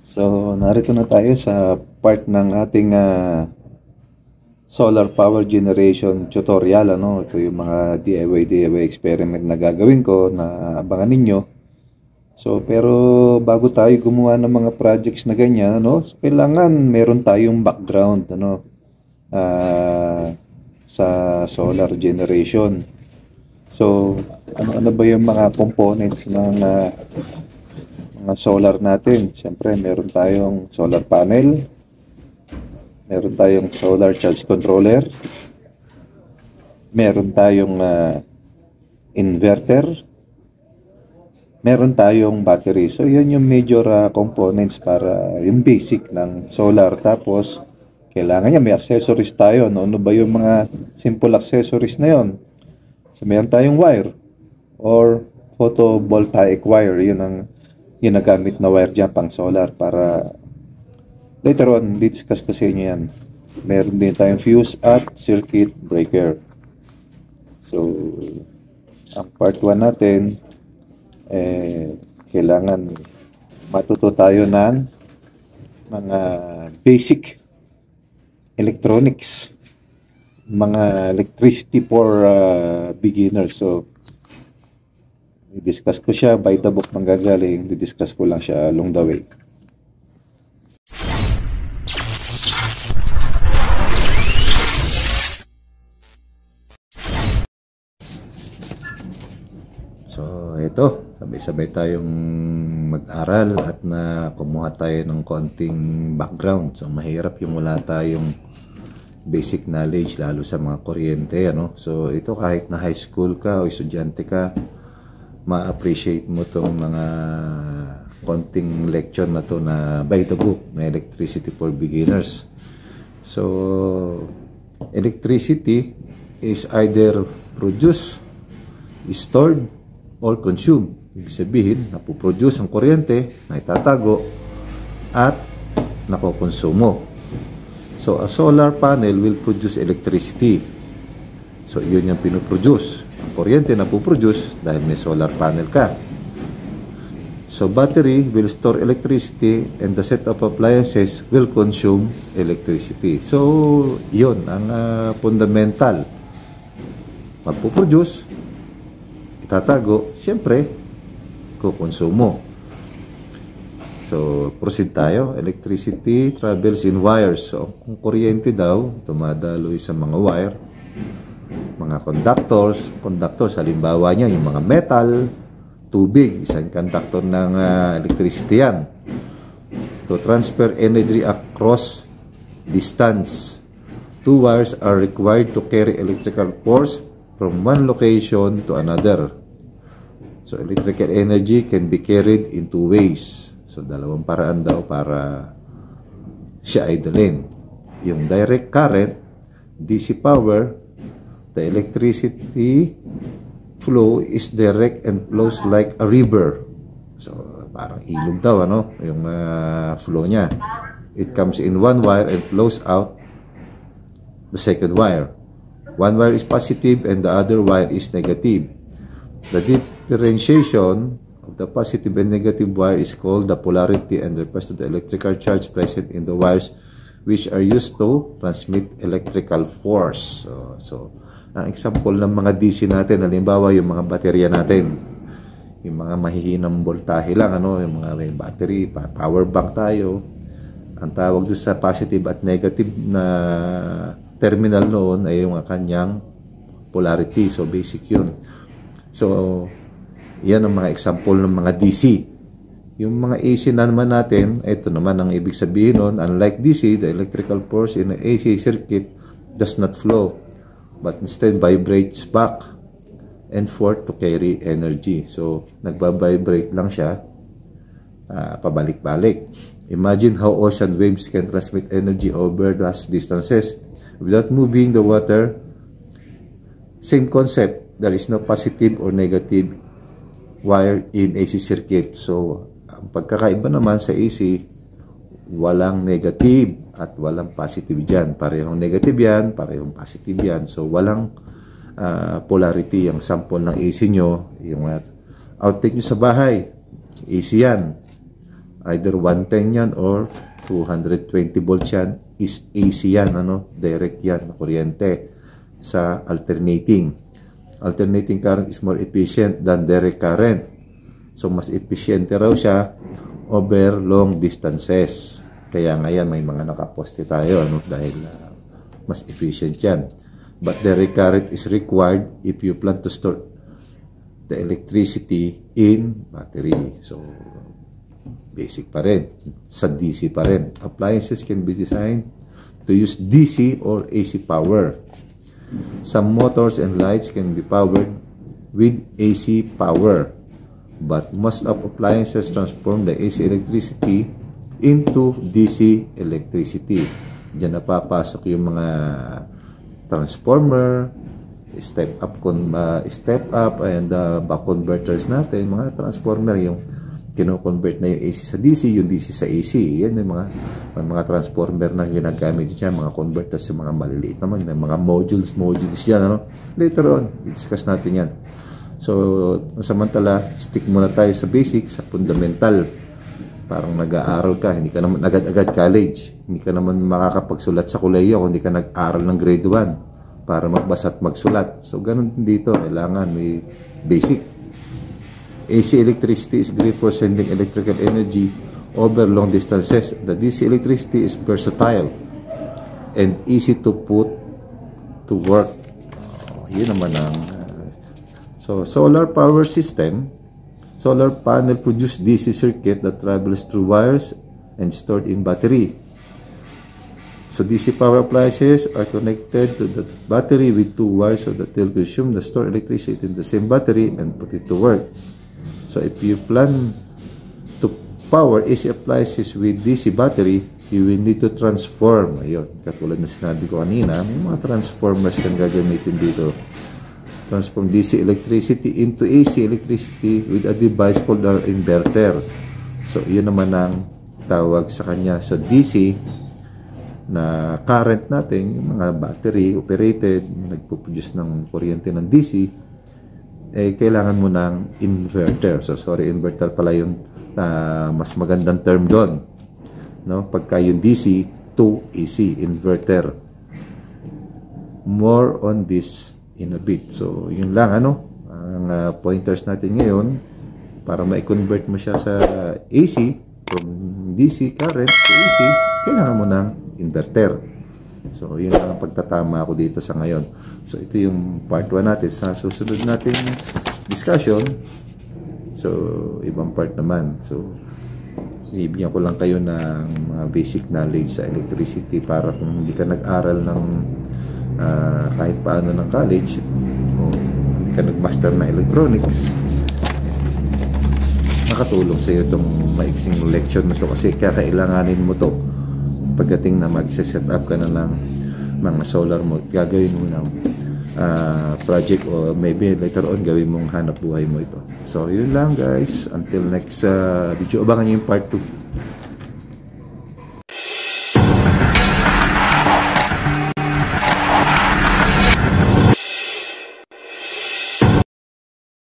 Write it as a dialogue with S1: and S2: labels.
S1: So, narito na tayo sa part ng ating solar power generation tutorial. Ito yung mga DIY experiment na gagawin ko na abangan ninyo. So, pero bago tayo gumawa ng mga projects na ganyan, so kailangan meron tayong background, sa solar generation. So, ano ba yung mga components ng mga solar natin? Siyempre, meron tayong solar panel, meron tayong solar charge controller, meron tayong inverter, meron tayong battery. So, yan yung major components para yung basic ng solar. Tapos, kailangan niya may accessories tayo. Ano ba yung mga simple accessories na yon? So, meron tayong wire or photovoltaic wire. Yun ang ginagamit na wire dyan pang solar para later on, discuss ko sa inyo yan. Meron din tayong fuse at circuit breaker. So, ang part 1 natin, kailangan matuto tayo ng mga basic electronics, mga electricity for beginners. So, i-discuss ko siya by the book manggagaling, i-discuss ko lang siya along the way. So, ito, sabay-sabay tayong mag-aral at na kumuha tayo ng konting background. So, mahirap yung wala tayong basic knowledge, lalo sa mga kuryente, So, ito kahit na high school ka o estudyante ka, ma-appreciate mo tong mga konting lecture na to na by the book, na electricity for beginners. So, electricity is either produced, stored, or consumed. Ibig sabihin, napoproduce ang kuryente, na itatago, at nakokonsumo. So, a solar panel will produce electricity. So, yun yung pinoproduce. Ang kuryente na puproduce dahil may solar panel ka. So, battery will store electricity and the set of appliances will consume electricity. So, yun ang fundamental. Magpuproduce, itatago, siyempre, kukonsumo. So, proceed tayo. Electricity travels in wires. So, kung kuryente daw, dumadaloy sa mga wire, mga conductors, halimbawa niya, yung mga metal, tubig, isang conductor ng electricity yan. To transfer energy across distance, two wires are required to carry electrical force from one location to another. So, electrical energy can be carried in two ways. So, dalawang paraan daw para siya ay dalhin. Yung direct current, DC power, the electricity flow is direct and flows like a river. So, parang ilog daw, yung flow niya. It comes in one wire and flows out the second wire. One wire is positive and the other wire is negative. The differentiation of the positive and negative wire is called the polarity and refers to the electrical charge present in the wires which are used to transmit electrical force. So ang example ng mga DC natin, halimbawa yung mga baterya natin, yung mga mahihinang voltahe lang, yung mga may battery, power bank tayo. Ang tawag doon sa positive at negative na terminal noon ay yung kanyang polarity. So, basic yun. So, yan ang mga example ng mga DC. Yung mga AC na naman natin, ito naman ang ibig sabihin nun. Unlike DC, the electrical force in an AC circuit does not flow, but instead vibrates back and forth to carry energy. So, nagbabibrate lang siya, pabalik-balik. Imagine how ocean waves can transmit energy over vast distances without moving the water. Same concept, there is no positive or negative wire in AC circuit. So, ang pagkakaiba naman sa AC, walang negative at walang positive dyan. Parehong negative yan, parehong positive yan. So, walang polarity. Ang sample ng AC nyo, yung outlet nyo sa bahay, AC yan. Either 110 yan or 220 volts yan. Is AC yan, ano? Direct yan na kuryente sa alternating. Alternating current is more efficient than direct current. So, mas efficient raw siya over long distances. Kaya ngayon may mga nakaposte tayo, ano? Dahil mas efficient yan. But direct current is required if you plan to store the electricity in battery. So, basic pa rin. Sa DC pa rin. Appliances can be designed to use DC or AC power. Some motors and lights can be powered with AC power. But most of appliances transform the AC electricity into DC electricity. Diyan napapasok yung mga transformer, step up and back converters natin. Mga transformer yung kino-convert na yung AC sa DC, yung DC sa AC. Yan yung mga transformer na ginagamit dyan, mga converters, yung mga maliliit naman, yung mga modules yan, ano? Later on, i-discuss natin yan. So, samantala, stick muna tayo sa basic, sa fundamental. Parang nag-aaral ka, hindi ka naman agad-agad college, hindi ka naman makakapagsulat sa kolehiyo kung hindi ka nag-aaral ng grade 1 para magbasa at magsulat. So, ganun dito, kailangan may basic. AC electricity is great for sending electrical energy over long distances. The DC electricity is versatile and easy to put to work. Yun naman ang so solar power system. Solar panel produce DC circuit that travels through wires and stored in battery. So DC power appliances are connected to the battery with two wires so that they'll consume the stored electricity in the same battery and put it to work. So if you plan to power AC appliances with DC battery, you will need to transform. Ayun, katulad na sinabi ko kanina, may mga transformers kang gagamitin dito. Transform DC electricity into AC electricity with a device called an inverter. So, yun naman ang tawag sa kanya. So, DC na current natin, yung mga battery operated, nagpo-produce ng kuryente ng DC, kailangan mo ng inverter. So, sorry, inverter pala yung mas magandang term doon. No? Pagka yung DC to AC, inverter. More on this in a bit. So, yun lang, ano? Ang pointers natin ngayon, para ma-convert mo siya sa AC, from DC current to AC, kailangan mo ng inverter. So, yun lang ang pagtatama ako dito sa ngayon. So, ito yung part 1 natin. Sa susunod natin discussion, so, ibang part naman. So, ibigyan ko lang kayo ng mga basic knowledge sa electricity para kung hindi ka nag-aral ng kahit paano ng college o hindi ka nag-master na electronics, nakatulong sa iyo itong maiksing lecture na to kasi kakailanganin mo to pagdating na mag-set up ka na ng mga solar mo, gagawin mo ng project o maybe later on gawin mong hanap buhay mo ito. So, yun lang guys. Until next video, abangan nyo yung part 2.